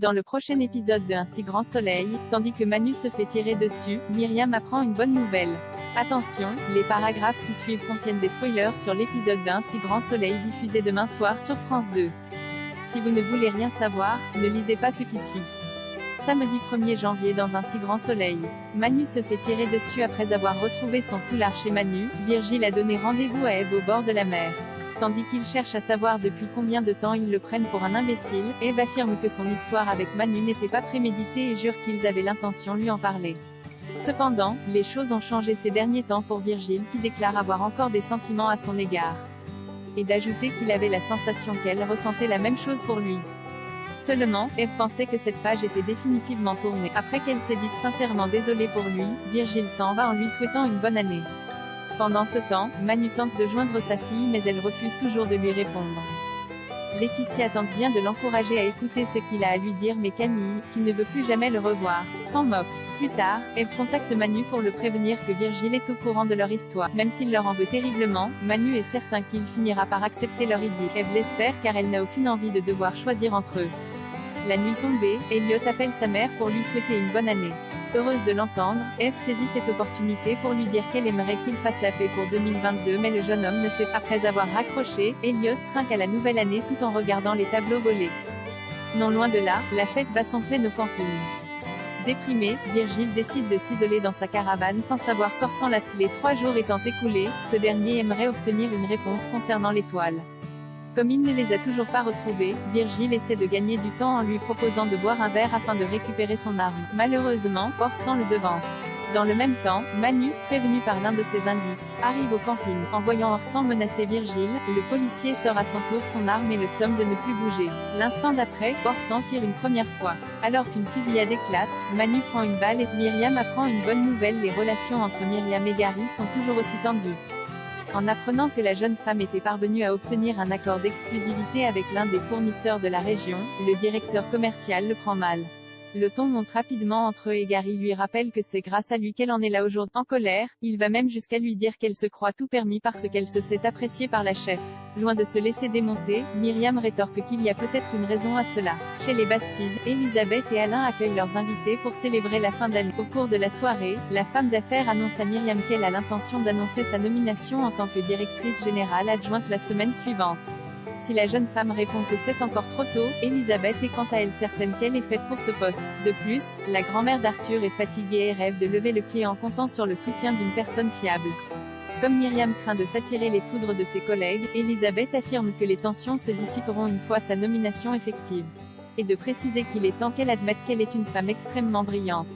Dans le prochain épisode de Un si grand soleil, tandis que Manu se fait tirer dessus, Myriam apprend une bonne nouvelle. Attention, les paragraphes qui suivent contiennent des spoilers sur l'épisode d'Un si grand soleil diffusé demain soir sur France 2. Si vous ne voulez rien savoir, ne lisez pas ce qui suit. Samedi 1er janvier dans Un si grand soleil. Manu se fait tirer dessus après avoir retrouvé son foulard chez Manu. Virgile a donné rendez-vous à Eve au bord de la mer. Tandis qu'il cherche à savoir depuis combien de temps ils le prennent pour un imbécile, Eve affirme que son histoire avec Manu n'était pas préméditée et jure qu'ils avaient l'intention de lui en parler. Cependant, les choses ont changé ces derniers temps pour Virgile qui déclare avoir encore des sentiments à son égard. Et d'ajouter qu'il avait la sensation qu'elle ressentait la même chose pour lui. Seulement, Eve pensait que cette page était définitivement tournée. Après qu'elle s'est dite sincèrement désolée pour lui, Virgile s'en va en lui souhaitant une bonne année. Pendant ce temps, Manu tente de joindre sa fille mais elle refuse toujours de lui répondre. Laetitia tente bien de l'encourager à écouter ce qu'il a à lui dire mais Camille, qui ne veut plus jamais le revoir, s'en moque. Plus tard, Eve contacte Manu pour le prévenir que Virgile est au courant de leur histoire. Même s'il leur en veut terriblement, Manu est certain qu'il finira par accepter leur idée. Eve l'espère car elle n'a aucune envie de devoir choisir entre eux. La nuit tombée, Elliot appelle sa mère pour lui souhaiter une bonne année. Heureuse de l'entendre, Eve saisit cette opportunité pour lui dire qu'elle aimerait qu'il fasse la paix pour 2022 mais le jeune homme ne sait pas. Après avoir raccroché, Elliot trinque à la nouvelle année tout en regardant les tableaux volés. Non loin de là, la fête bat son plein au camping. Déprimé, Virgile décide de s'isoler dans sa caravane sans savoir qu'or s'en la. Les 3 jours étant écoulés, ce dernier aimerait obtenir une réponse concernant l'étoile. Comme il ne les a toujours pas retrouvés, Virgile essaie de gagner du temps en lui proposant de boire un verre afin de récupérer son arme. Malheureusement, Orsan le devance. Dans le même temps, Manu, prévenu par l'un de ses indices, arrive au camping. En voyant Orsan menacer Virgile, le policier sort à son tour son arme et le somme de ne plus bouger. L'instant d'après, Orsan tire une première fois. Alors qu'une fusillade éclate, Manu prend une balle et Myriam apprend une bonne nouvelle. Les relations entre Myriam et Gary sont toujours aussi tendues. En apprenant que la jeune femme était parvenue à obtenir un accord d'exclusivité avec l'un des fournisseurs de la région, le directeur commercial le prend mal. Le ton monte rapidement entre eux et Gary lui rappelle que c'est grâce à lui qu'elle en est là aujourd'hui. En colère, il va même jusqu'à lui dire qu'elle se croit tout permis parce qu'elle se sait appréciée par la chef. Loin de se laisser démonter, Myriam rétorque qu'il y a peut-être une raison à cela. Chez les Bastides, Elisabeth et Alain accueillent leurs invités pour célébrer la fin d'année. Au cours de la soirée, la femme d'affaires annonce à Myriam qu'elle a l'intention d'annoncer sa nomination en tant que directrice générale adjointe la semaine suivante. Si la jeune femme répond que c'est encore trop tôt, Elisabeth est quant à elle certaine qu'elle est faite pour ce poste. De plus, la grand-mère d'Arthur est fatiguée et rêve de lever le pied en comptant sur le soutien d'une personne fiable. Comme Myriam craint de s'attirer les foudres de ses collègues, Elisabeth affirme que les tensions se dissiperont une fois sa nomination effective. Et de préciser qu'il est temps qu'elle admette qu'elle est une femme extrêmement brillante.